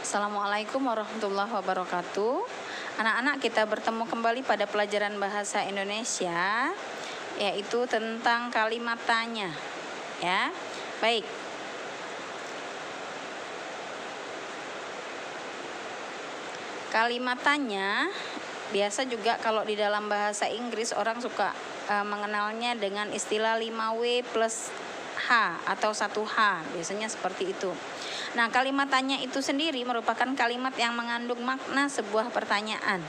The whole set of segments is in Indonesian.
Assalamualaikum warahmatullahi wabarakatuh. Anak-anak, kita bertemu kembali pada pelajaran bahasa Indonesia, yaitu tentang kalimat tanya. Ya, baik. Kalimat tanya biasa juga kalau di dalam bahasa Inggris orang suka mengenalnya dengan istilah 5W plus H atau 1H, biasanya seperti itu. Nah, kalimat tanya itu sendiri merupakan kalimat yang mengandung makna sebuah pertanyaan.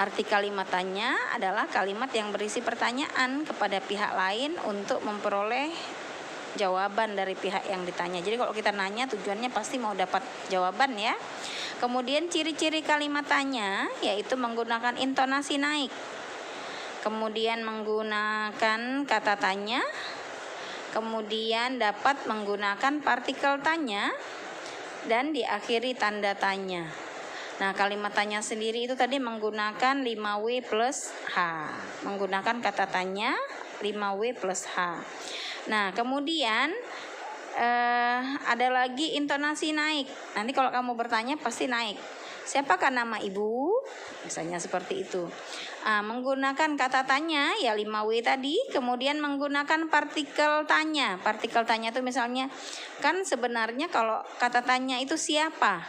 Arti kalimat tanya adalah kalimat yang berisi pertanyaan kepada pihak lain untuk memperoleh jawaban dari pihak yang ditanya. Jadi kalau kita nanya tujuannya pasti mau dapat jawaban ya. Kemudian ciri-ciri kalimat tanya yaitu menggunakan intonasi naik. Kemudian menggunakan kata tanya. Kemudian dapat menggunakan partikel tanya dan diakhiri tanda tanya. Nah, kalimat tanya sendiri itu tadi menggunakan 5W plus H. Menggunakan kata tanya 5W plus H. Nah, kemudian ada lagi intonasi naik. Nanti kalau kamu bertanya pasti naik. Siapakah nama ibu? Misalnya seperti itu. Menggunakan kata tanya ya 5W tadi, kemudian menggunakan partikel tanya. Partikel tanya itu misalnya kan sebenarnya kalau kata tanya itu siapa?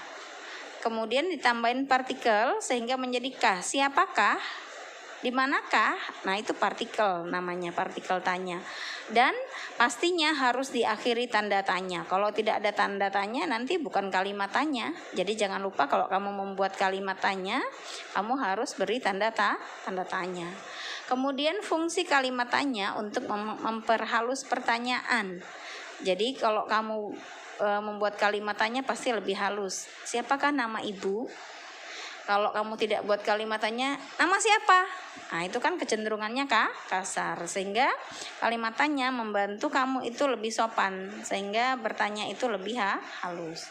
Kemudian ditambahin partikel sehingga menjadi kah. Siapakah? Di manakah? Nah, itu partikel namanya, partikel tanya. Dan pastinya harus diakhiri tanda tanya. Kalau tidak ada tanda tanya nanti bukan kalimat tanya. Jadi jangan lupa kalau kamu membuat kalimat tanya, kamu harus beri tanda tanya. Kemudian fungsi kalimat tanya untuk memperhalus pertanyaan. Jadi kalau kamu membuat kalimat tanya pasti lebih halus. Siapakah nama ibu? Kalau kamu tidak buat kalimat tanya, nama siapa? Nah, itu kan kecenderungannya kasar. Sehingga kalimat tanya membantu kamu itu lebih sopan. Sehingga bertanya itu lebih halus.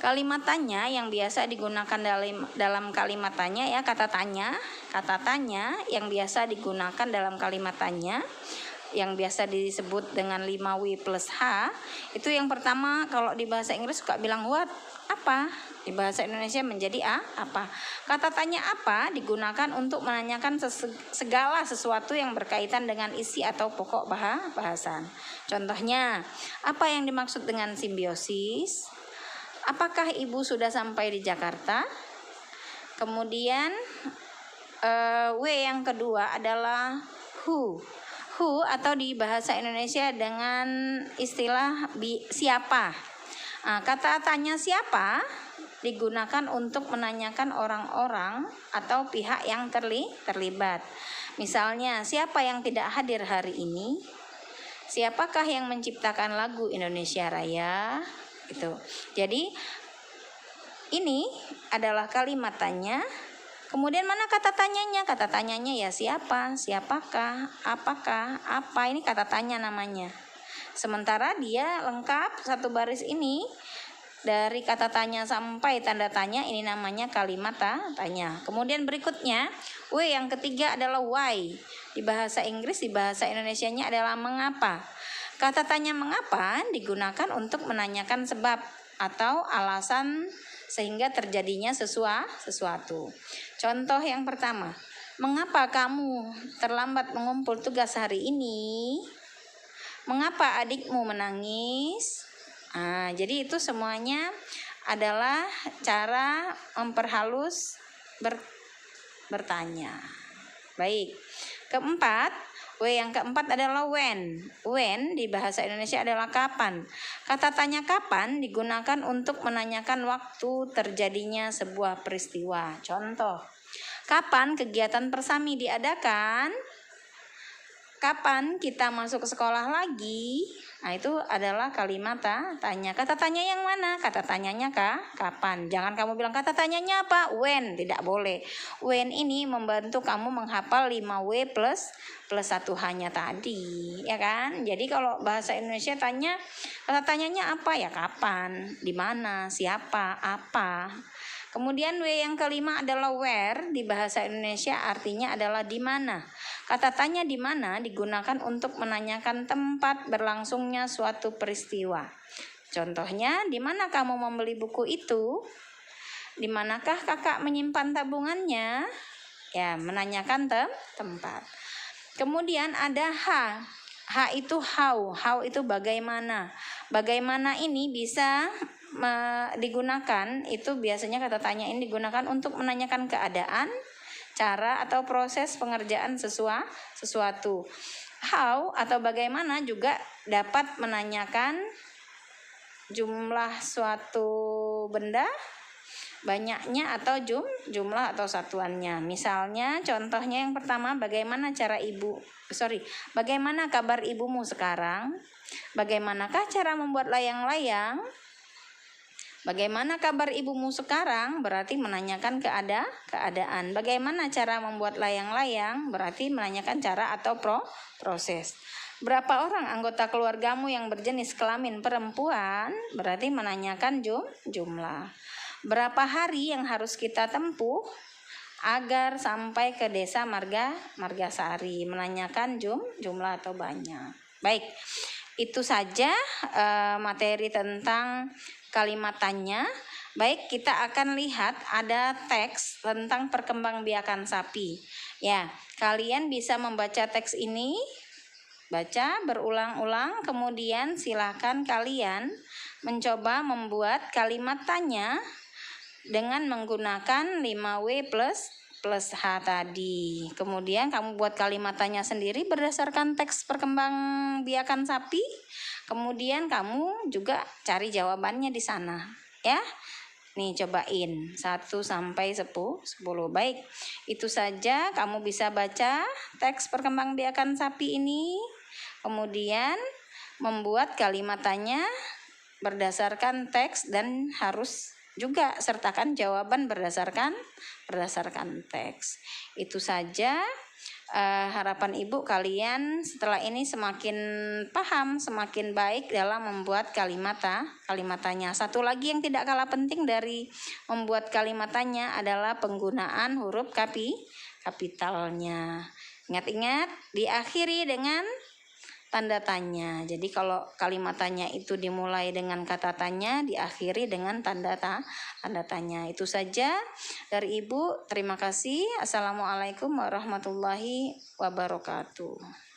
Kalimat tanya yang biasa digunakan dalam kalimat tanya ya, kata tanya. Kata tanya yang biasa digunakan dalam kalimat tanya yang biasa disebut dengan 5W plus H. Itu yang pertama kalau di bahasa Inggris suka bilang what? Apa? Di bahasa Indonesia menjadi apa? Kata tanya apa digunakan untuk menanyakan segala sesuatu yang berkaitan dengan isi atau pokok bahasan. Contohnya, apa yang dimaksud dengan simbiosis? Apakah ibu sudah sampai di Jakarta? Kemudian W yang kedua adalah who. Who atau di bahasa Indonesia dengan istilah siapa. Kata tanya siapa digunakan untuk menanyakan orang-orang atau pihak yang terlibat. Misalnya, siapa yang tidak hadir hari ini? Siapakah yang menciptakan lagu Indonesia Raya? Itu. Jadi ini adalah kalimat tanya. Kemudian mana kata tanyanya? Kata tanyanya ya siapa, siapakah, apakah, apa, ini kata tanya namanya. Sementara dia lengkap satu baris ini dari kata tanya sampai tanda tanya, ini namanya kalimat tanya. Kemudian berikutnya, W yang ketiga adalah why. Di bahasa Inggris, di bahasa Indonesianya adalah mengapa. Kata tanya mengapa digunakan untuk menanyakan sebab atau alasan sehingga terjadinya sesuatu. Contoh yang pertama, mengapa kamu terlambat mengumpul tugas hari ini? Mengapa adikmu menangis? Jadi itu semuanya adalah cara memperhalus bertanya. Baik. Keempat, W yang keempat adalah when. When di bahasa Indonesia adalah kapan. Kata tanya kapan digunakan untuk menanyakan waktu terjadinya sebuah peristiwa. Contoh, kapan kegiatan persami diadakan? Kapan kita masuk ke sekolah lagi? Nah, itu adalah kalimat tanya. Kata tanya yang mana? Kata tanyanya kapan. Jangan kamu bilang kata tanyanya apa? When. Tidak boleh. When ini membantu kamu menghafal 5W plus 1H-nya tadi. Ya kan? Jadi kalau bahasa Indonesia tanya, kata tanyanya apa? Ya kapan. Di mana? Siapa? Apa? Kemudian W yang kelima adalah where. Di bahasa Indonesia artinya adalah di mana. Kata tanya di mana digunakan untuk menanyakan tempat berlangsungnya suatu peristiwa. Contohnya, di mana kamu membeli buku itu? Di manakah kakak menyimpan tabungannya? Ya, menanyakan tempat. Kemudian ada H. H itu how. How itu bagaimana. Bagaimana ini bisa digunakan, itu biasanya kata tanya ini digunakan untuk menanyakan keadaan, cara atau proses pengerjaan sesuatu. How atau bagaimana juga dapat menanyakan jumlah suatu benda, banyaknya atau jumlah atau satuannya. Misalnya contohnya yang pertama, bagaimana kabar ibumu sekarang? Bagaimanakah cara membuat layang-layang? Bagaimana kabar ibumu sekarang? Berarti menanyakan keadaan. Bagaimana cara membuat layang-layang? Berarti menanyakan cara atau proses. Berapa orang anggota keluargamu yang berjenis kelamin perempuan? Berarti menanyakan jumlah. Berapa hari yang harus kita tempuh agar sampai ke desa Margasari? Menanyakan jumlah atau banyak. Baik, itu saja materi tentang kalimat tanya. Baik, kita akan lihat ada teks tentang perkembangbiakan sapi. Ya, kalian bisa membaca teks ini, baca berulang-ulang, kemudian silakan kalian mencoba membuat kalimat tanya dengan menggunakan 5W plus H tadi. Kemudian kamu buat kalimat tanya sendiri berdasarkan teks perkembangbiakan sapi. Kemudian kamu juga cari jawabannya di sana, ya. Nih cobain 1 sampai 10. Baik, itu saja, kamu bisa baca teks perkembangbiakan sapi ini. Kemudian membuat kalimat tanya berdasarkan teks dan harus juga sertakan jawaban berdasarkan teks. Itu saja. Harapan ibu kalian setelah ini semakin paham, semakin baik dalam membuat kalimat tanya. Satu lagi yang tidak kalah penting dari membuat kalimat tanya adalah penggunaan huruf kapitalnya. Ingat-ingat, diakhiri dengan tanda tanya. Jadi kalau kalimat tanya itu dimulai dengan kata tanya, diakhiri dengan tanda tanya. Itu saja dari Ibu. Terima kasih. Assalamualaikum warahmatullahi wabarakatuh.